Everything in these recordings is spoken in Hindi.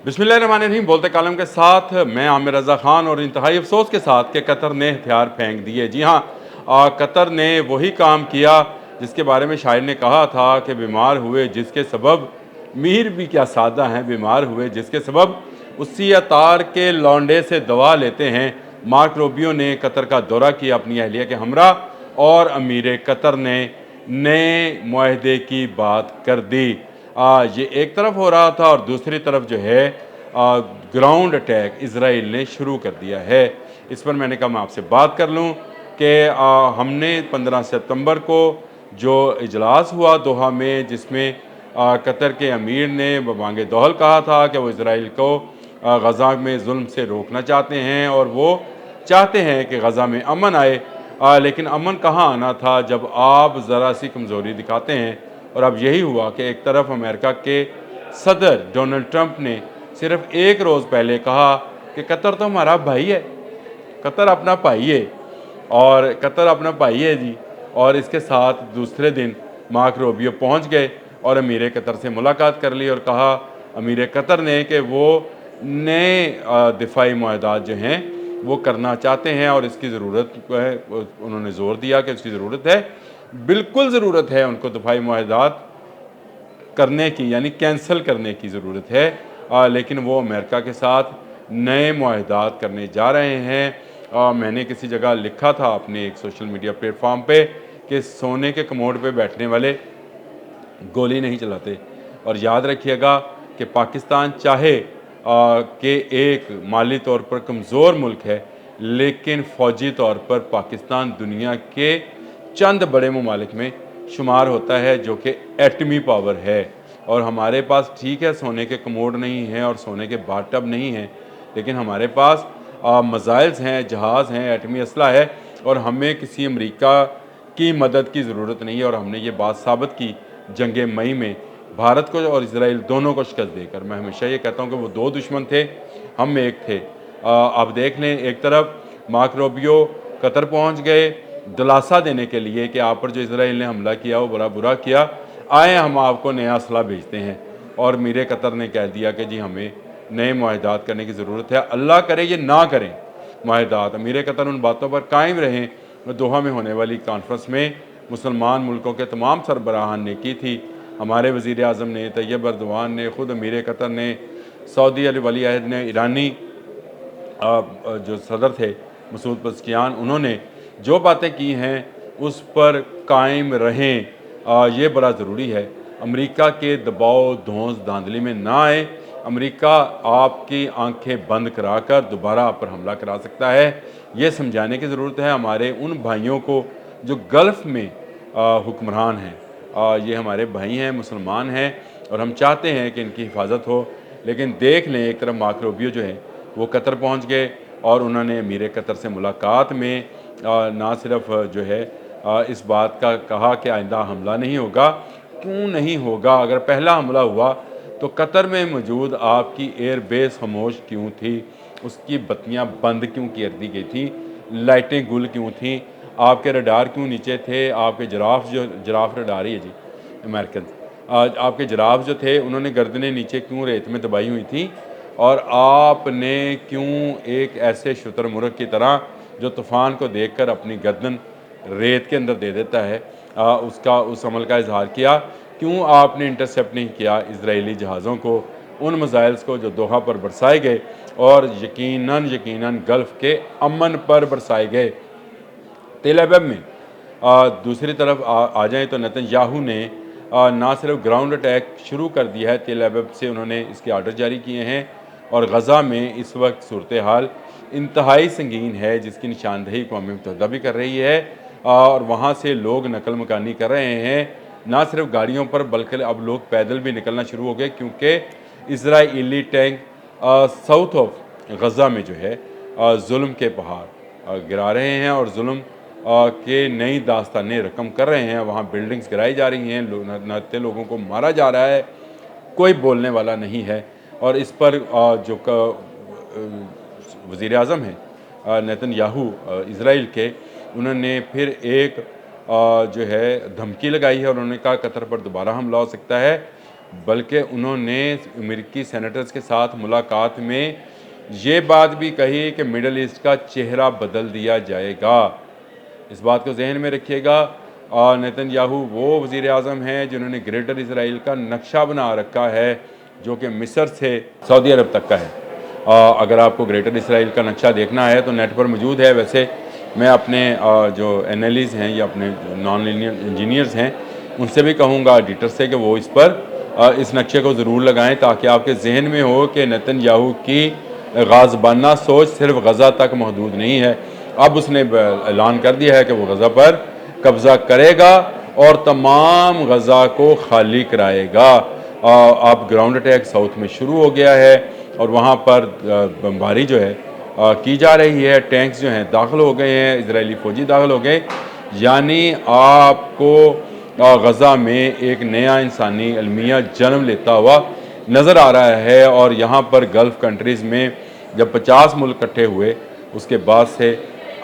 बिस्मिल्लाहिर्रहमानिर्रहीम। बोलते कालम के साथ मैं आमिर रज़ा ख़ान और इंतहाई अफसोस के साथ कि कतर ने हथियार फेंक दिए। जी हाँ, कतर ने वही काम किया जिसके बारे में शायर ने कहा था कि बीमार हुए जिसके सबब मीर भी क्या सादा हैं, बीमार हुए जिसके सबब उसी अतार के लौंडे से दवा लेते हैं। मार्क रूबियो ने कतर का दौरा किया अपनी अहलिया के हमरा और अमीर कतर ने नए मुआहदे की बात कर दी। ये एक तरफ हो रहा था और दूसरी तरफ जो है ग्राउंड अटैक इसराइल ने शुरू कर दिया है। इस पर मैंने कहा मैं आपसे बात कर लूँ कि हमने 15 सितंबर को जो इजलास हुआ दोहा में, जिसमें कतर के अमीर ने बबांगे दोहल कहा था कि वो इसराइल को गज़ा में जुल्म से रोकना चाहते हैं और वो चाहते हैं कि गज़ा में अमन आए। लेकिन अमन कहाँ आना था जब आप ज़रा सी कमज़ोरी दिखाते हैं। और अब यही हुआ कि एक तरफ अमेरिका के सदर डोनाल्ड ट्रंप ने सिर्फ एक रोज़ पहले कहा कि कतर तो हमारा भाई है, कतर अपना भाई है और कतर अपना भाई है जी। और इसके साथ दूसरे दिन मार्क रूबियो पहुंच गए और अमीर कतर से मुलाकात कर ली और कहा अमीर कतर ने कि वो नए दिफाई मुआहदात जो हैं वो करना चाहते हैं और इसकी ज़रूरत है। उन्होंने ज़ोर दिया कि इसकी ज़रूरत है, बिल्कुल ज़रूरत है उनको दिफाई मुआहदात करने की, यानी कैंसिल करने की ज़रूरत है। लेकिन वो अमेरिका के साथ नए मुआहदात करने जा रहे हैं। मैंने किसी जगह लिखा था अपने एक सोशल मीडिया प्लेटफॉर्म पे कि सोने के कमोड पे बैठने वाले गोली नहीं चलाते। और याद रखिएगा कि पाकिस्तान चाहे कि एक माली तौर पर कमज़ोर मुल्क है, लेकिन फ़ौजी तौर पर पाकिस्तान दुनिया के चंद बड़े ममालिक में शुमार होता है जो कि एटमी पावर है। और हमारे पास ठीक है सोने के कमोड नहीं हैं और सोने के बाथटब नहीं हैं, लेकिन हमारे पास मिसाइल्स हैं, जहाज़ हैं, एटमी असला है और हमें किसी अमेरिका की मदद की ज़रूरत नहीं है। और हमने ये बात साबित की जंग मई में भारत को और इसराइल दोनों को शिकस्त देकर। मैं हमेशा ये कहता हूँ कि वो दो दुश्मन थे, हम एक थे। अब देख लें, एक तरफ मार्क रूबियो कतर पहुँच गए दिलासा देने के लिए कि आप पर जो इसराइल ने हमला किया वो बड़ा बुरा किया, आए हम आपको नया असला भेजते हैं। और मीर कतर ने कह दिया कि जी हमें नए मुआहदात करने की ज़रूरत है, अल्लाह करे ये ना करें मुआहदात। अमीर कतर उन बातों पर कायम रहें दोहा में होने वाली कॉन्फ्रेंस में मुसलमान मुल्कों के तमाम सरबराहान ने की थी। हमारे वज़ीर आज़म ने, तैयब अर्दवान ने, ख़ुद अमीर कतर ने, सऊदी वली अहद ने, ईरानी जो सदर थे मसूद पज़कियान, उन्होंने जो बातें की हैं उस पर कायम रहें। ये बड़ा ज़रूरी है। अमेरिका के दबाव धौंस धांधली में ना आए। अमेरिका आपकी आंखें बंद कराकर दोबारा आप पर हमला करा सकता है। ये समझाने की ज़रूरत है हमारे उन भाइयों को जो गल्फ़ में हुक्मरान हैं। ये हमारे भाई हैं, मुसलमान हैं और हम चाहते हैं कि इनकी हिफाजत हो। लेकिन देख लें, एक तरफ मार्क रूबियो जो है वो कतर पहुंच गए और उन्होंने अमीर कतर से मुलाकात में ना सिर्फ जो है इस बात का कहा कि आइंदा हमला नहीं होगा। क्यों नहीं होगा? अगर पहला हमला हुआ तो कतर में मौजूद आपकी एयर बेस खामोश क्यों थी? उसकी बत्तियां बंद क्यों कर दी गई थी? लाइटें गुल क्यों थी? आपके रडार क्यों नीचे थे? आपके जिराफ रडार ही है जी अमेरिकन, आपके जिराफ जो थे उन्होंने गर्दनें नीचे क्यों रेत में दबाई हुई थी? और आपने क्यों एक ऐसे शुतुरमुर्ग की तरह जो तूफ़ान को देखकर अपनी गर्दन रेत के अंदर दे देता है, उस अमल का इजहार किया? क्यों आपने इंटरसेप्ट नहीं किया इजरायली जहाज़ों को, उन मिसाइल्स को जो दोहा पर बरसाए गए और यकीनन गल्फ़ के अमन पर बरसाए गए? तेल अवीव में दूसरी तरफ आ जाएँ तो नेतन्याहू ने ना सिर्फ ग्राउंड अटैक शुरू कर दिया है, तेल अवीव से उन्होंने इसके आर्डर जारी किए हैं और गज़ा में इस वक्त सूरत हाल इंतहाई संगीन है, जिसकी निशानदेही अक़वाम मुत्तहिदा भी कर रही है। और वहाँ से लोग नकल मकानी कर रहे हैं, ना सिर्फ गाड़ियों पर बल्कि अब लोग पैदल भी निकलना शुरू हो गए, क्योंकि इजराइली टैंक साउथ ऑफ गज़ा में जो है जुल्म के पहाड़ गिरा रहे हैं और जुल्म के नई दास्तानें रकम कर रहे हैं। वहाँ बिल्डिंग्स गिराई जा रही हैं, नत्ते लोगों को मारा जा रहा है, कोई बोलने वाला नहीं है। और इस पर जो वज़ीर आज़म हैं नेतन्याहू इसराइल के, उन्होंने फिर एक जो है धमकी लगाई है और उन्होंने कहा कतर पर दोबारा हमला हो सकता है। बल्कि उन्होंने अमेरिकी सेनेटर्स के साथ मुलाकात में ये बात भी कही कि मिडल ईस्ट का चेहरा बदल दिया जाएगा। इस बात को जहन में रखिएगा। नेतन्याहू वो वज़ीर आज़म हैं जिन्होंने ग्रेटर इसराइल का नक्शा बना रखा है, जो कि मिस्र से सऊदी अरब तक का है। अगर आपको ग्रेटर इसराइल का नक्शा देखना है तो नेट पर मौजूद है। वैसे मैं अपने जो एनालिस्ट हैं या अपने नॉन लीनियर इंजीनियर्स हैं उनसे भी कहूँगा, एडिटर से, कि वो इस पर इस नक्शे को ज़रूर लगाएं ताकि आपके जहन में हो कि नेतन्याहू की गाज़बाना सोच सिर्फ गज़ा तक महदूद नहीं है। अब उसने ऐलान कर दिया है कि वो गज़ा पर कब्ज़ा करेगा और तमाम गज़ा को खाली कराएगा। अब ग्राउंड अटैक साउथ में शुरू हो गया है और वहाँ पर बमबारी जो है की जा रही है। टैंक्स जो हैं दाखिल हो गए हैं, इजरायली फ़ौजी दाखिल हो गए। यानी आपको गज़ा में एक नया इंसानी अलमिया जन्म लेता हुआ नज़र आ रहा है। और यहाँ पर गल्फ़ कंट्रीज़ में जब 50 मुल्क इकट्ठे हुए उसके बाद से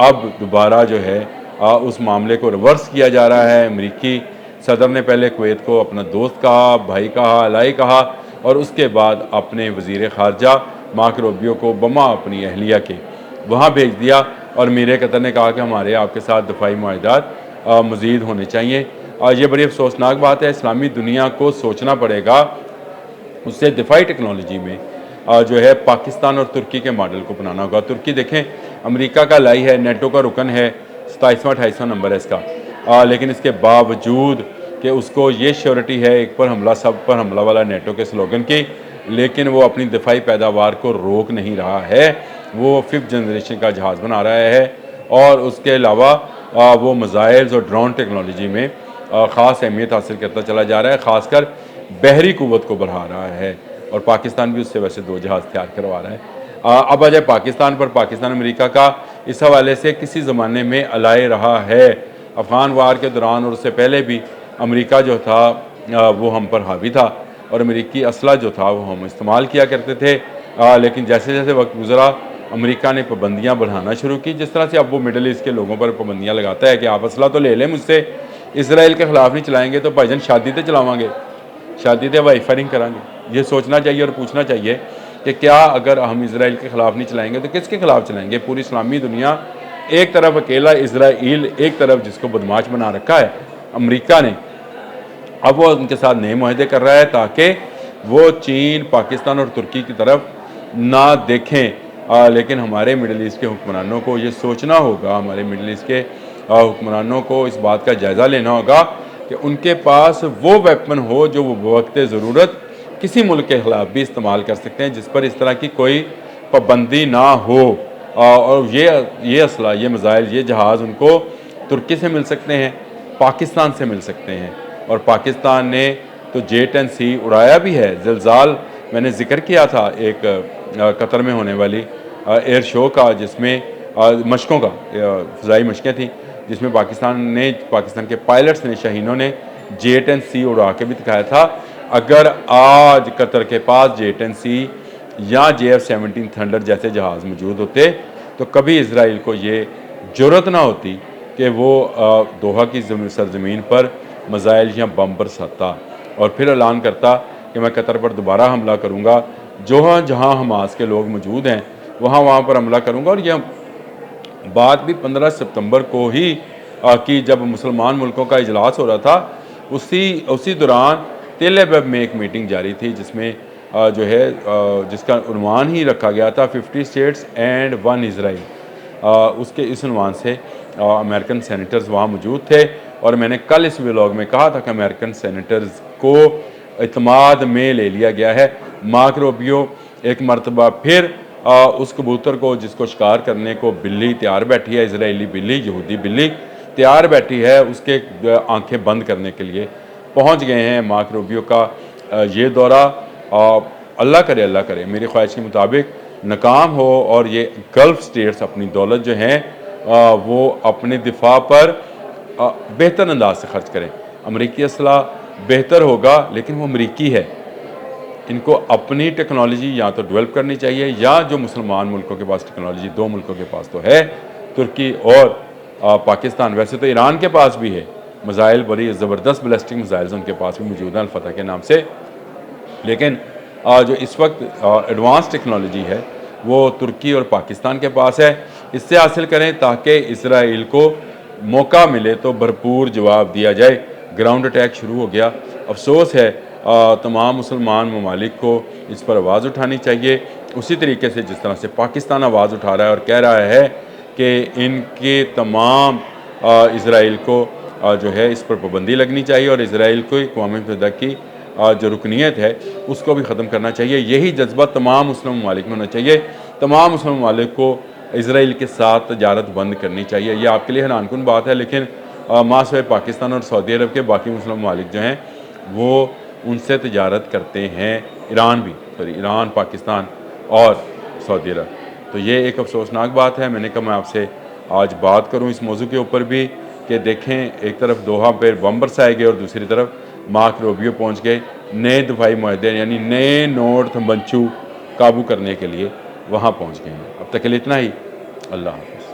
अब दोबारा जो है उस मामले को रिवर्स किया जा रहा है। अमेरिकी सदर ने पहले कुवैत को अपना दोस्त कहा, भाई कहा, अलाई कहा, और उसके बाद अपने वज़ीर ख़ारजा मार्क रूबियो को बमा अपनी अहलिया के वहाँ भेज दिया। और मीर कतर ने कहा कि हमारे आपके साथ दफाई मुआहदात मज़ीद होने चाहिए। ये बड़ी अफसोसनाक बात है। इस्लामी दुनिया को सोचना पड़ेगा, उससे दिफाई टेक्नोलॉजी में जो है पाकिस्तान और तुर्की के मॉडल को बनाना होगा। तुर्की देखें अमेरिका का लाई है, नेटो का रुकन है, 27वां-28वां नंबर है इसका, लेकिन इसके बावजूद कि उसको ये श्योरिटी है एक पर हमला सब पर हमला वाला नेटो के स्लोगन की, लेकिन वो अपनी दिफाई पैदावार को रोक नहीं रहा है। वो 5th जनरेशन का जहाज़ बना रहा है और उसके अलावा वो मिसाइल्स और ड्रोन टेक्नोलॉजी में ख़ास अहमियत हासिल करता चला जा रहा है, ख़ासकर बहरी क़ुव्वत को बढ़ा रहा है। और पाकिस्तान भी उससे वैसे 2 जहाज़ तैयार करवा रहा है। अब आ जाए पाकिस्तान पर। पाकिस्तान अमेरिका का इस हवाले से किसी ज़माने में अलाए रहा है। अफ़गान वार के दौरान और उससे पहले भी अमेरिका जो था वो हम पर हावी था और अमेरिकी असला जो था वो हम इस्तेमाल किया करते थे। लेकिन जैसे जैसे वक्त गुजरा अमेरिका ने पाबंदियाँ बढ़ाना शुरू की। जिस तरह से अब वो मिडल ईस्ट के लोगों पर पाबंदियाँ लगाता है कि आप असला तो ले लें मुझसे, इसराइल के ख़िलाफ़ नहीं चलाएँगे तो भाईजान शादी तो चलावांगे, शादी तो वाई फायरिंग करांगे। ये सोचना चाहिए और पूछना चाहिए कि क्या अगर हम इसराइल के ख़िलाफ़ नहीं चलाएँगे तो किसके ख़िलाफ़ चलाएँगे? पूरी इस्लामी दुनिया एक तरफ अकेला इसराइल, एक तरफ जिसको बदमाश बना रखा है अमेरिका ने, अब वो उनके साथ नए मुआहदे कर रहा है ताकि वो चीन, पाकिस्तान और तुर्की की तरफ ना देखें। लेकिन हमारे मिडल ईस्ट के हुक्मरानों को ये सोचना होगा, हमारे मिडल ईस्ट के हुक्मरानों को इस बात का जायज़ा लेना होगा कि उनके पास वो वेपन हो जो वो वक्त ज़रूरत किसी मुल्क के ख़िलाफ़ भी इस्तेमाल कर सकते हैं, जिस पर इस तरह की कोई पाबंदी ना हो। और ये असला, ये मिसाइल, ये जहाज़ उनको तुर्की से मिल सकते हैं, पाकिस्तान से मिल सकते हैं। और पाकिस्तान ने तो J-10C उड़ाया भी है। ज़िलज़ाल मैंने ज़िक्र किया था एक कतर में होने वाली एयर शो का, जिसमें मशकों का फ़िज़ाई मशकें थी, जिसमें पाकिस्तान के पायलट्स ने, शाहीनों ने J-10C उड़ा के भी दिखाया था। अगर आज कतर के पास J-10C या JF-17 थंडर जैसे जहाज़ मौजूद होते तो कभी इसराइल को ये ज़रूरत ना होती कि वो दोहा की सरजमीन पर मिसाइल या बम बरसाता और फिर ऐलान करता कि मैं कतर पर दोबारा हमला करूँगा, जहाँ हमास के लोग मौजूद हैं वहाँ पर हमला करूँगा। और यह बात भी 15 सितंबर को ही की, जब मुसलमान मुल्कों का इजलास हो रहा था। उसी दौरान तेल अवीव में एक मीटिंग जारी थी जिसमें जो है जिसका उन्वान ही रखा गया था 50 स्टेट्स एंड 1 इसराइल। उसके इस उन्वान से अमेरिकन सेनेटर्स वहाँ मौजूद थे और मैंने कल इस व्लॉग में कहा था कि अमेरिकन सेनेटर्स को इत्माद में ले लिया गया है। मार्क रूबियो एक मरतबा फिर उस कबूतर को जिसको शिकार करने को बिल्ली तैयार बैठी है, इजरायली बिल्ली, यहूदी बिल्ली तैयार बैठी है, उसके आंखें बंद करने के लिए पहुंच गए हैं। मार्क रूबियो का ये दौरा अल्लाह करे मेरी ख्वाहिश के मुताबिक नाकाम हो और ये गल्फ़ स्टेट्स अपनी दौलत जो हैं वो अपने दिफा पर बेहतर अंदाज से खर्च करें। अमरीकी असला बेहतर होगा लेकिन वो अमरीकी है। इनको अपनी टेक्नोलॉजी या तो डेवलप करनी चाहिए या जो मुसलमान मुल्कों के पास टेक्नोलॉजी, 2 मुल्कों के पास तो है, तुर्की और पाकिस्तान। वैसे तो ईरान के पास भी है मिसाइल, बड़ी ज़बरदस्त बैलिस्टिक मिसाइल्स उनके पास भी मौजूद हैं, अल-फतह के नाम से। लेकिन जो इस वक्त एडवांस टेक्नोलॉजी है वो तुर्की और पाकिस्तान के पास है। इससे हासिल करें ताकि इसराइल को मौका मिले तो भरपूर जवाब दिया जाए। ग्राउंड अटैक शुरू हो गया। अफसोस है तमाम मुसलमान ममालिक को इस पर आवाज़ उठानी चाहिए, उसी तरीके से जिस तरह से पाकिस्तान आवाज़ उठा रहा है और कह रहा है कि इनके तमाम इसराइल को जो है इस पर पाबंदी लगनी चाहिए और इसराइल को अक़वाम मुत्तहिदा की जो रुकनीत है उसको भी ख़त्म करना चाहिए। यही जज्बा तमाम मुस्लिम ममालिक में होना चाहिए। तमाम मुस्लिम ममालिक को इसराइल के साथ तजारत बंद करनी चाहिए। ये आपके लिए हैरानकुन बात है, लेकिन मासवे पाकिस्तान और सऊदी अरब के बाकी मुस्लिम ममालिक जो हैं वो उनसे तजारत करते हैं। ईरान, पाकिस्तान और सऊदी अरब। तो ये एक अफसोसनाक बात है। मैंने कहा मैं आपसे आज बात करूं इस मौजू के ऊपर भी कि देखें, एक तरफ दोहा पे बम बरसाए गए और दूसरी तरफ मार्क रूबियो पहुंच गए नए दफाई मुआहदे यानी नए नोट तंबंचू काबू करने के लिए वहाँ पहुँच गए हैं। अब तक के लिए इतना ही। अल्लाह हाफ़िज़।